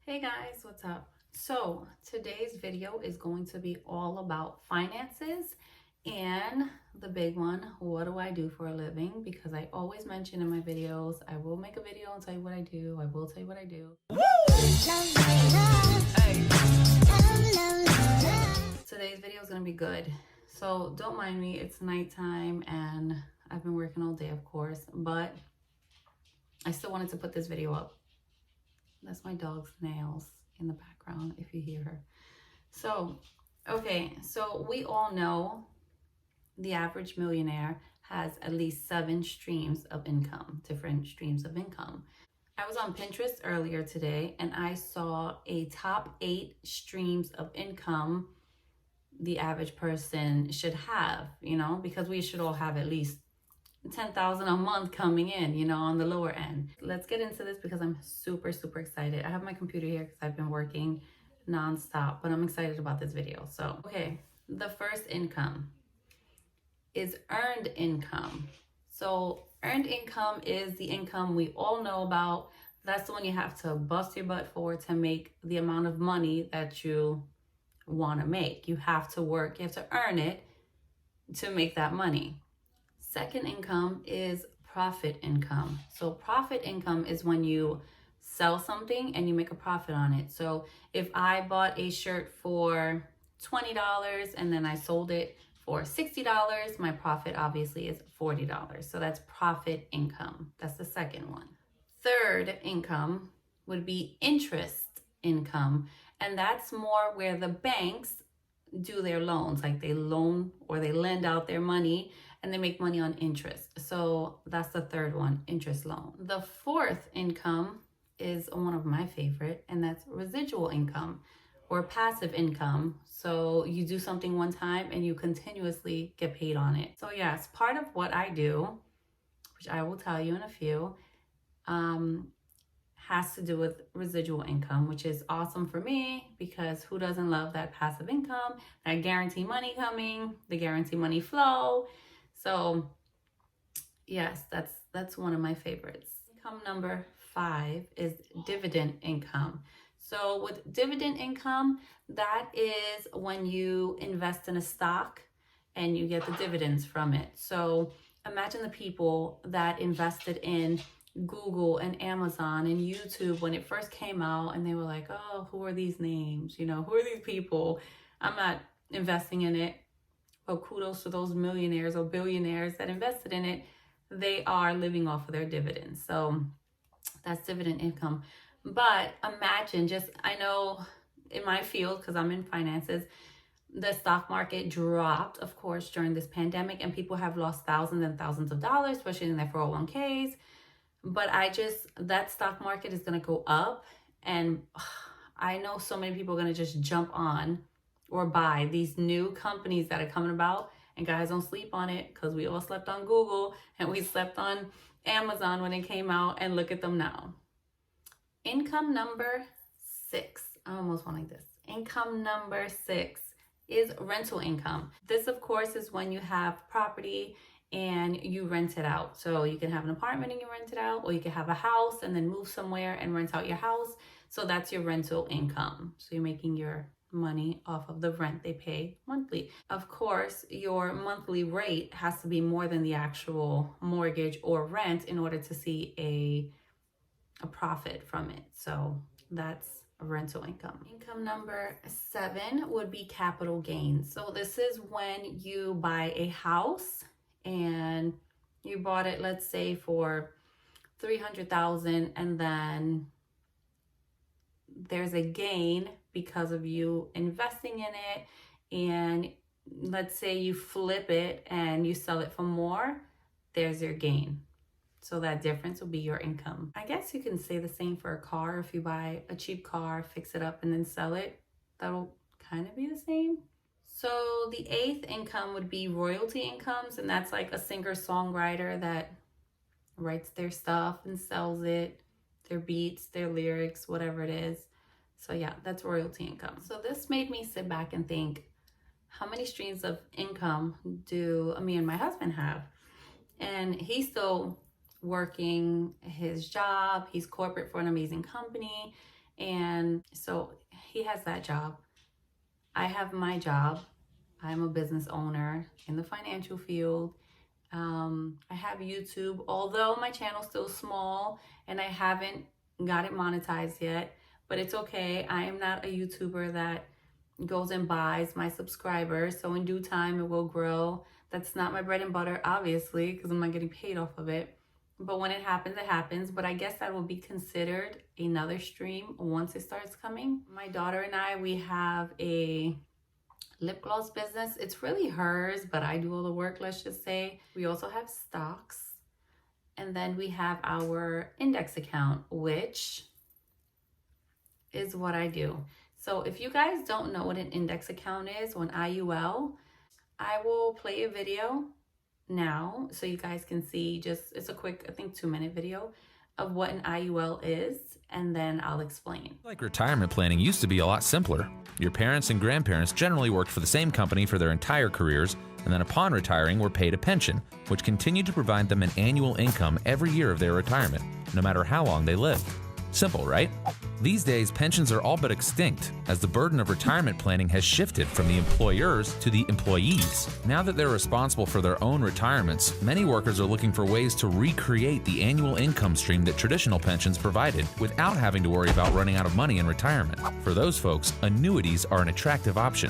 Hey guys, what's up? So today's video is going to be all about finances and the big one, what do I do for a living? Because I always mention in my videos, I will make a video and tell you what I do. I will tell you what I do. Hey. Today's video is going to be good. So don't mind me, it's nighttime and I've been working all day, of course, but I still wanted to put this video up. That's my dog's nails in the background if you hear her. So we all know the average millionaire has at least 7 streams of income, different streams of income. I was on Pinterest earlier today and I saw a top 8 streams of income the average person should have, because we should all have at least 10,000 a month coming in, on the lower end. Let's get into this because I'm super excited. I have my computer here because I've been working nonstop, but I'm excited about this video. So, the first income is earned income. So earned income is the income we all know about. That's the one you have to bust your butt for to make the amount of money that you want to make. You have to work, you have to earn it to make that money. Second income is profit income. So profit income is when you sell something and you make a profit on it. So if I bought a shirt for $20 and then I sold it for $60, my profit obviously is $40. So that's profit income. That's the second one. Third income would be interest income. And that's more where the banks do their loans, like they loan or they lend out their money and they make money on interest. So that's the third one, interest loan. The fourth income is one of my favorite, and that's residual income or passive income. So you do something one time and you continuously get paid on it. So yes, part of what I do, which I will tell you in a few, has to do with residual income, which is awesome for me because who doesn't love that passive income, that guarantee money coming, the guarantee money flow. So yes, that's one of my favorites. Income number 5 is dividend income. So with dividend income, that is when you invest in a stock and you get the dividends from it. So imagine the people that invested in Google and Amazon and YouTube when it first came out, and they were like, oh, who are these names? Who are these people? I'm not investing in it. But kudos to those millionaires or billionaires that invested in it. They are living off of their dividends. So that's dividend income. But imagine I know in my field, because I'm in finances, the stock market dropped, of course, during this pandemic, and people have lost thousands and thousands of dollars, especially in their 401ks. But that stock market is going to go up. And I know so many people are going to just jump on or buy these new companies that are coming about. And guys, don't sleep on it because we all slept on Google and we slept on Amazon when it came out, and look at them now. Income number 6. I almost went like this. Income number 6 is rental income. This, of course, is when you have property and you rent it out. So you can have an apartment and you rent it out, or you can have a house and then move somewhere and rent out your house. So that's your rental income. So you're making your money off of the rent they pay monthly. Of course, your monthly rate has to be more than the actual mortgage or rent in order to see a profit from it. So that's rental income. Income number 7 would be capital gains. So this is when you buy a house and you bought it, let's say, for $300,000, and then there's a gain because of you investing in it, and let's say you flip it and you sell it for more, there's your gain. So that difference will be your income. I guess you can say the same for a car. If you buy a cheap car, fix it up, and then sell it, that'll kind of be the same. So the 8th income would be royalty incomes, and that's like a singer-songwriter that writes their stuff and sells it, their beats, their lyrics, whatever it is. So yeah, that's royalty income. So this made me sit back and think, how many streams of income do me and my husband have? And he's still working his job. He's corporate for an amazing company. And so he has that job. I have my job. I'm a business owner in the financial field. I have YouTube, although my channel's still small and I haven't got it monetized yet, but it's okay. I am not a YouTuber that goes and buys my subscribers. So in due time, it will grow. That's not my bread and butter, obviously, because I'm not getting paid off of it. But when it happens, it happens. But I guess that will be considered another stream once it starts coming. My daughter and I, we have a lip gloss business. It's really hers, but I do all the work, let's just say. We also have stocks. And then we have our index account, which is what I do. So if you guys don't know what an index account is or an IUL, I will play a video now so you guys can see. Just, it's a quick, I think 2-minute video of what an IUL is, and then I'll explain. Like retirement planning used to be a lot simpler. Your parents and grandparents generally worked for the same company for their entire careers, and then upon retiring were paid a pension, which continued to provide them an annual income every year of their retirement, no matter how long they lived. Simple, right? These days, pensions are all but extinct, as the burden of retirement planning has shifted from the employers to the employees. Now that they're responsible for their own retirements, many workers are looking for ways to recreate the annual income stream that traditional pensions provided without having to worry about running out of money in retirement. For those folks, annuities are an attractive option.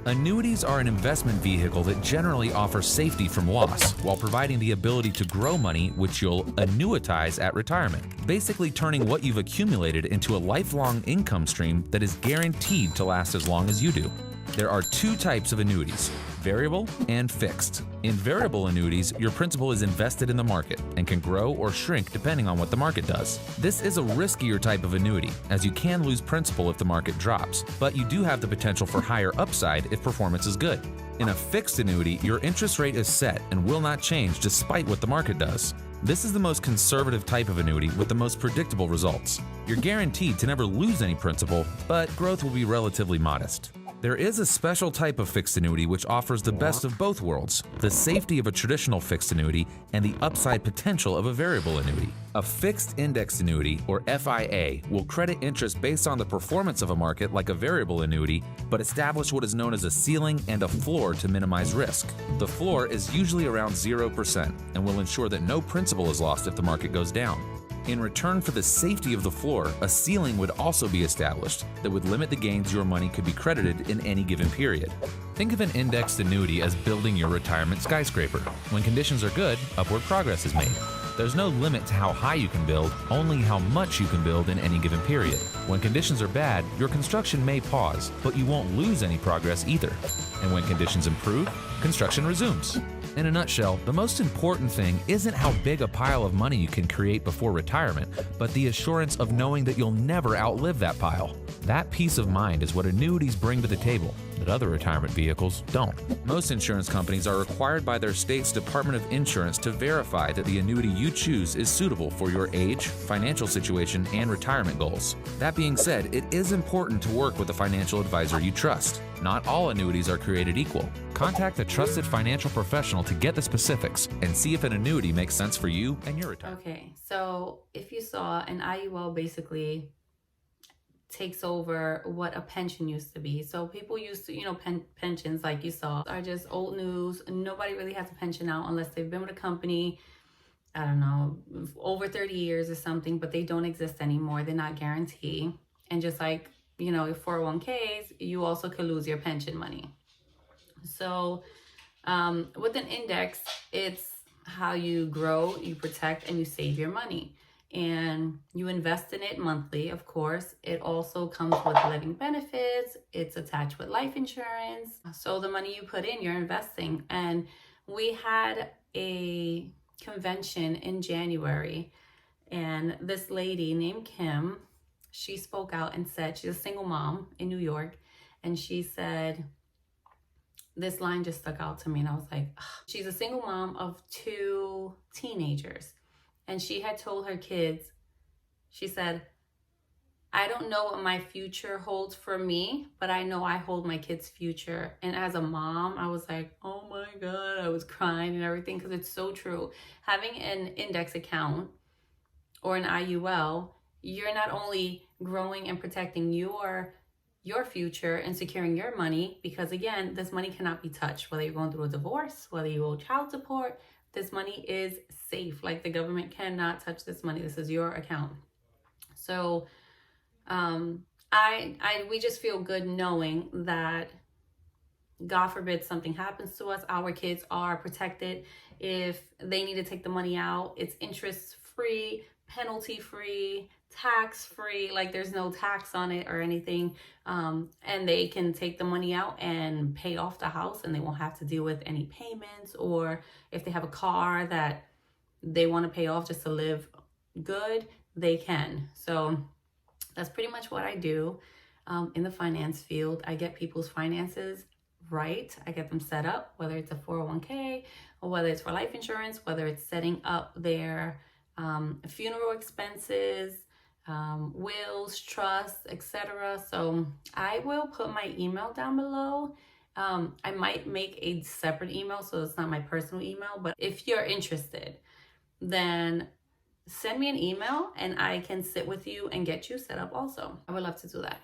Annuities are an investment vehicle that generally offers safety from loss while providing the ability to grow money, which you'll annuitize at retirement, basically turning what you've accumulated into a lifelong income stream that is guaranteed to last as long as you do. There are 2 types of annuities: variable and fixed. In variable annuities, your principal is invested in the market and can grow or shrink depending on what the market does. This is a riskier type of annuity, as you can lose principal if the market drops, but you do have the potential for higher upside if performance is good. In a fixed annuity, your interest rate is set and will not change despite what the market does. This is the most conservative type of annuity with the most predictable results. You're guaranteed to never lose any principal, but growth will be relatively modest. There is a special type of fixed annuity which offers the best of both worlds, the safety of a traditional fixed annuity and the upside potential of a variable annuity. A fixed index annuity, or FIA, will credit interest based on the performance of a market like a variable annuity, but establish what is known as a ceiling and a floor to minimize risk. The floor is usually around 0% and will ensure that no principal is lost if the market goes down. In return for the safety of the floor, a ceiling would also be established that would limit the gains your money could be credited in any given period. Think of an indexed annuity as building your retirement skyscraper. When conditions are good, upward progress is made. There's no limit to how high you can build, only how much you can build in any given period. When conditions are bad, your construction may pause, but you won't lose any progress either. And when conditions improve, construction resumes. In a nutshell, the most important thing isn't how big a pile of money you can create before retirement, but the assurance of knowing that you'll never outlive that pile. That peace of mind is what annuities bring to the table that other retirement vehicles don't. Most insurance companies are required by their state's Department of Insurance to verify that the annuity you choose is suitable for your age, financial situation, and retirement goals. That being said, it is important to work with a financial advisor you trust. Not all annuities are created equal. Contact a trusted financial professional to get the specifics and see if an annuity makes sense for you and your retirement. Okay, so if you saw, an IUL basically takes over what a pension used to be. So people used to, pensions, like you saw, are just old news. Nobody really has a pension now unless they've been with a company, I don't know, over 30 years or something, but they don't exist anymore. They're not guaranteed. And just like, if 401ks, you also could lose your pension money. So with an index, it's how you grow, you protect, and you save your money. And you invest in it monthly, of course. It also comes with living benefits. It's attached with life insurance. So the money you put in, you're investing. And we had a convention in January, and this lady named Kim, she spoke out and said, she's a single mom in New York, and she said, this line just stuck out to me, and I was like, ugh. She's a single mom of 2 teenagers. And she had told her kids, she said, I don't know what my future holds for me, but I know I hold my kids' future. And as a mom, I was like, oh my God, I was crying and everything, because it's so true. Having an index account or an IUL you're not only growing and protecting your future and securing your money, because again, this money cannot be touched. Whether you're going through a divorce, whether you owe child support, this money is safe. Like, the government cannot touch this money. This is your account. So we just feel good knowing that, God forbid something happens to us, our kids are protected. If they need to take the money out, it's interest free, penalty free, tax free. Like, there's no tax on it or anything. And they can take the money out and pay off the house, and they won't have to deal with any payments. Or if they have a car that they want to pay off just to live good, they can. So that's pretty much what I do in the finance field. I get people's finances right. I get them set up, whether it's a 401k or whether it's for life insurance, whether it's setting up their funeral expenses, wills, trusts, etc. So I will put my email down below. I might make a separate email, so it's not my personal email, but if you're interested, then send me an email and I can sit with you and get you set up also. I would love to do that.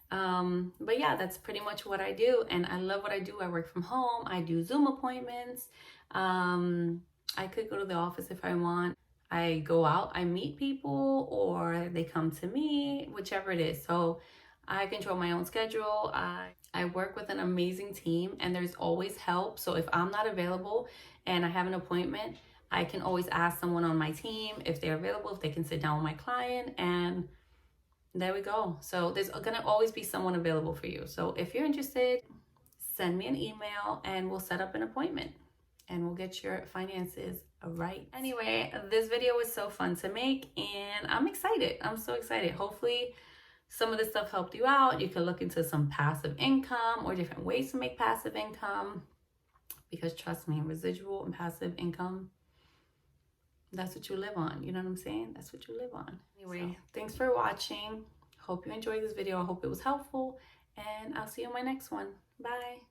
But yeah, that's pretty much what I do, and I love what I do. I work from home. I do Zoom appointments. I could go to the office if I want. I go out, I meet people, or they come to me, whichever it is. So I control my own schedule. I work with an amazing team, and there's always help. So if I'm not available and I have an appointment, I can always ask someone on my team if they're available, if they can sit down with my client, and there we go. So there's gonna always be someone available for you. So if you're interested, send me an email and we'll set up an appointment and we'll get your finances right. Anyway, this video was so fun to make, and I'm excited. I'm so excited. Hopefully some of this stuff helped you out. You can look into some passive income or different ways to make passive income, because trust me, residual and passive income, that's what you live on. You know what I'm saying? That's what you live on. Anyway, thanks for watching. Hope you enjoyed this video. I hope it was helpful, and I'll see you in my next one. Bye.